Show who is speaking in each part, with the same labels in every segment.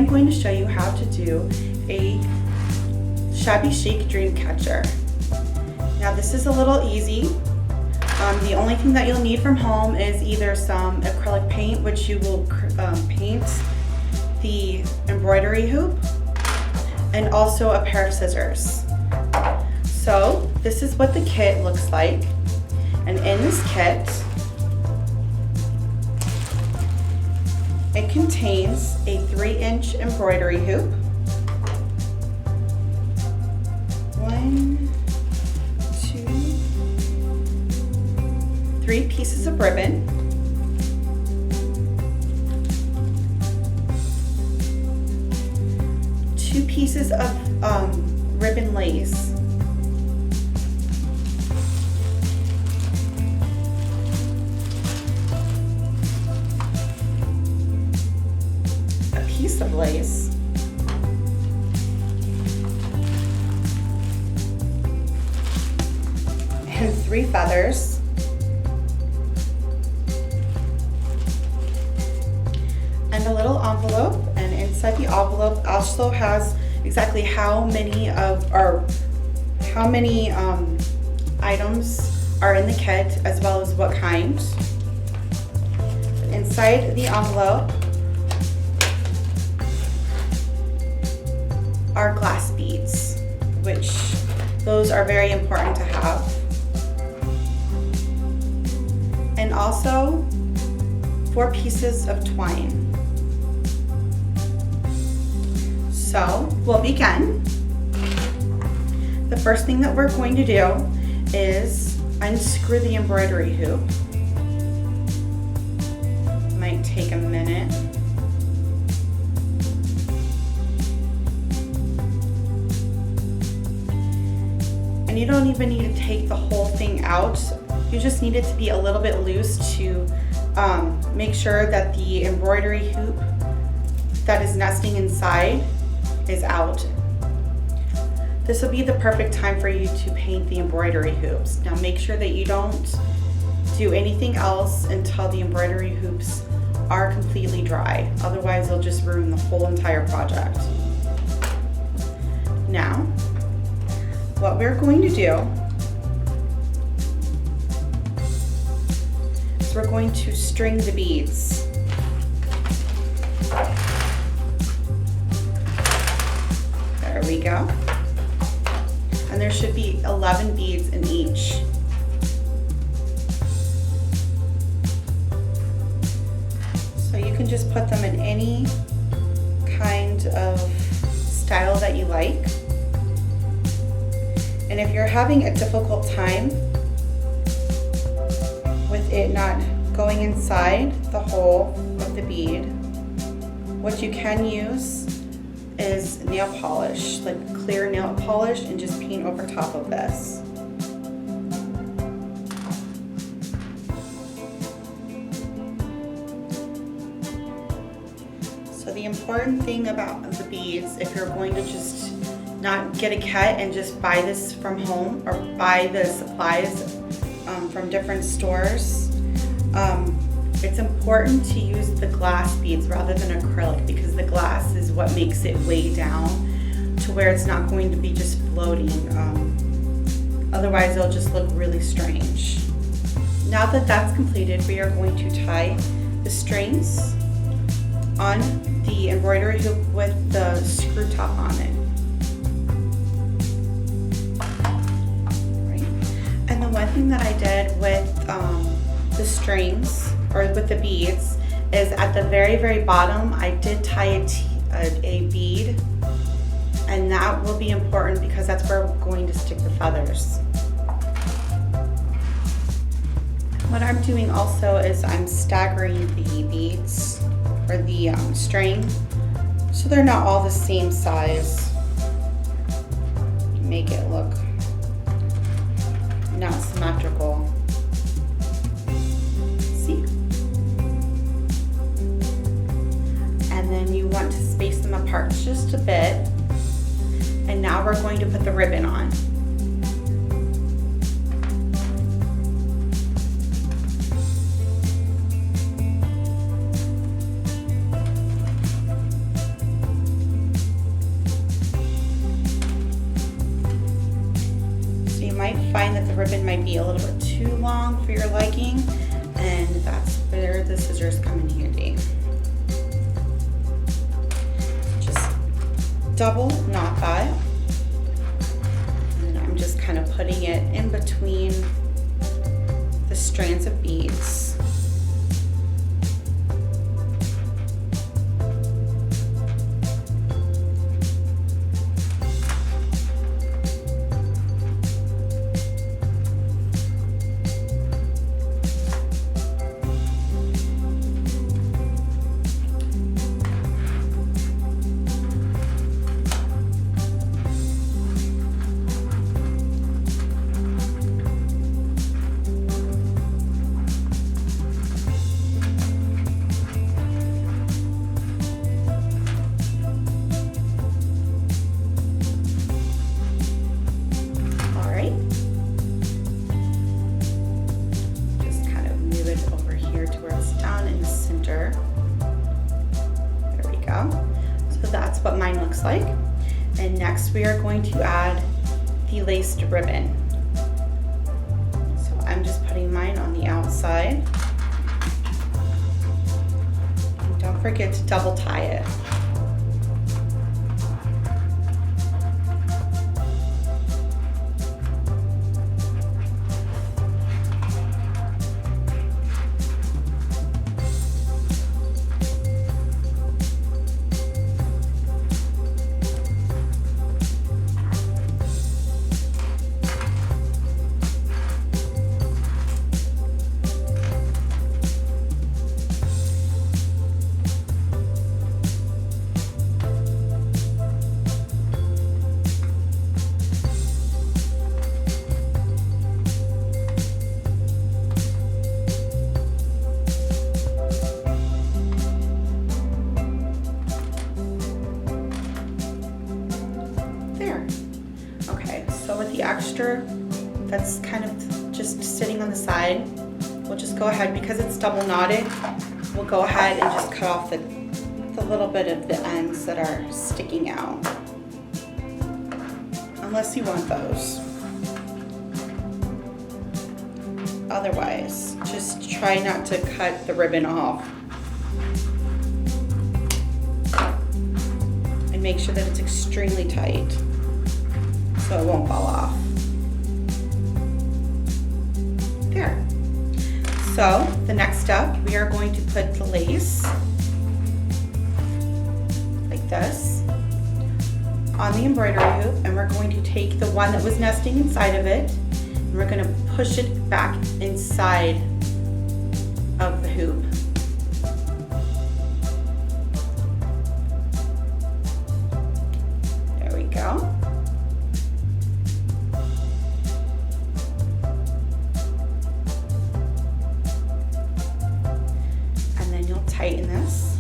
Speaker 1: am going to show you how to do a Shabby Chic dream catcher. Now this is a little easy. The only thing that you'll need from home is either some acrylic paint, which you will paint the embroidery hoop, and also a pair of scissors. So this is what the kit looks like. And in this kit, it contains a 3-inch embroidery hoop, 3 pieces of ribbon, two pieces of ribbon lace, a piece of lace, and 3 feathers, and a little envelope. And inside the envelope also has exactly how many items are in the kit, as well as what kind. Inside the envelope are glass beads, which those are very important to have. And also 4 pieces of twine. So we'll begin. The first thing that we're going to do is unscrew the embroidery hoop. Might take a minute. And you don't even need to take the whole thing out. You just need it to be a little bit loose to make sure that the embroidery hoop that is nesting inside is out. This will be the perfect time for you to paint the embroidery hoops. Now make sure that you don't do anything else until the embroidery hoops are completely dry. Otherwise, they'll just ruin the whole entire project. Now, what we're going to do is we're going to string the beads. There we go. And there should be 11 beads in each. So you can just put them in any kind of style that you like. And if you're having a difficult time with it not going inside the hole of the bead, what you can use is nail polish, like clear nail polish, and just paint over top of this. So the important thing about the beads, if you're going to just not get a kit and just buy this from home or buy the supplies from different stores, it's important to use the glass beads rather than acrylic, because the glass is what makes it weigh down to where it's not going to be just floating. Otherwise, it'll just look really strange. Now that that's completed, we are going to tie the strings on the embroidery hoop with the screw top on it. Right. And the one thing that I did with the strings, or with the beads, is at the very bottom I did tie a bead, and that will be important because that's where we're going to stick the feathers. What I'm doing also is I'm staggering the beads, or the string, so they're not all the same size. Make it look not symmetrical. See? And then you want to space them apart just a bit. And now we're going to put the ribbon on. might find that the ribbon might be a little bit too long for your liking, and that's where the scissors come in handy. Just double knot that, and I'm just kind of putting it in between the strands of beads. What mine looks like. And next we are going to add the laced ribbon. So I'm just putting mine on the outside. And don't forget to double tie it. The extra that's kind of just sitting on the side, we'll just go ahead, because it's double knotted, we'll go ahead and just cut off the little bit of the ends that are sticking out, unless you want those. Otherwise, just try not to cut the ribbon off, and make sure that it's extremely tight so it won't fall off. There. So the next step, we are going to put the lace like this on the embroidery hoop, and we're going to take the one that was nesting inside of it, and we're going to push it back inside of the hoop. There we go. Tighten this.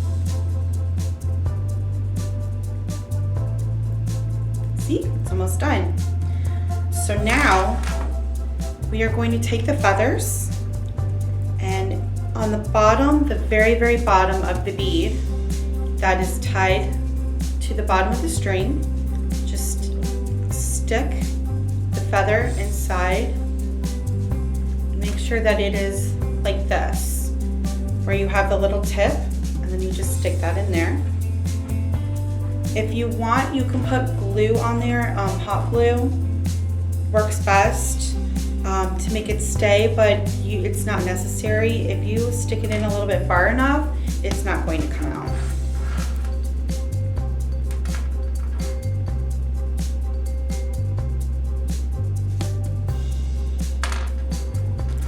Speaker 1: See, it's almost done. So now we are going to take the feathers, and on the bottom, the very, very bottom of the bead that is tied to the bottom of the string, just stick the feather inside. Make sure that it is like this, where you have the little tip, and then you just stick that in there. If you want, you can put glue on there. Hot glue works best to make it stay, but it's not necessary. If you stick it in a little bit far enough, it's not going to come out.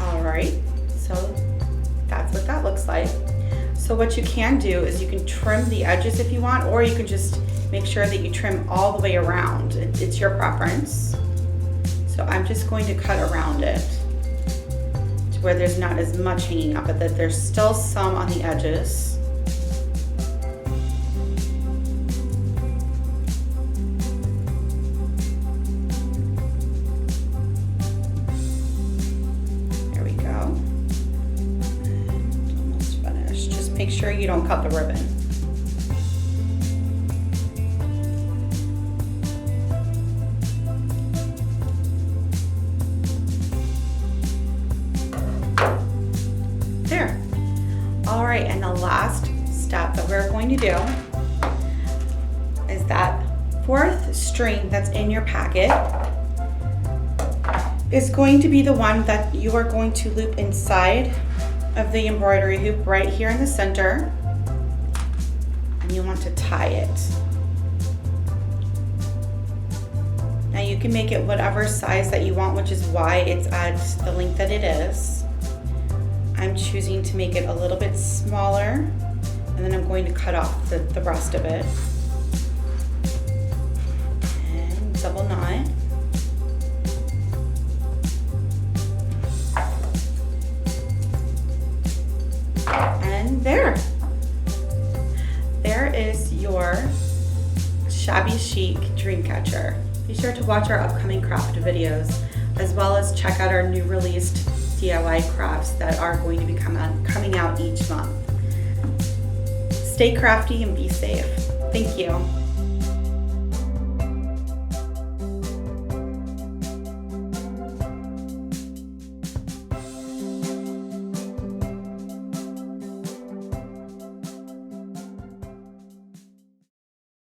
Speaker 1: All right, so that's what that looks like. So what you can do is you can trim the edges if you want, or you can just make sure that you trim all the way around. It's your preference. So I'm just going to cut around it to where there's not as much hanging up, but that there's still some on the edges. Make sure you don't cut the ribbon. last step that we're going to do is that fourth string that's in your packet is going to be the one that you are going to loop inside of the embroidery hoop right here in the center, and you want to tie it. Now you can make it whatever size that you want, which is why it's at the length that it is. I'm choosing to make it a little bit smaller, and then I'm going to cut off the rest of it. And double knot. And there is your Shabby Chic dream catcher. Be sure to watch our upcoming craft videos, as well as check out our new released DIY crafts that are going to be coming out each month. Stay crafty and be safe. Thank you.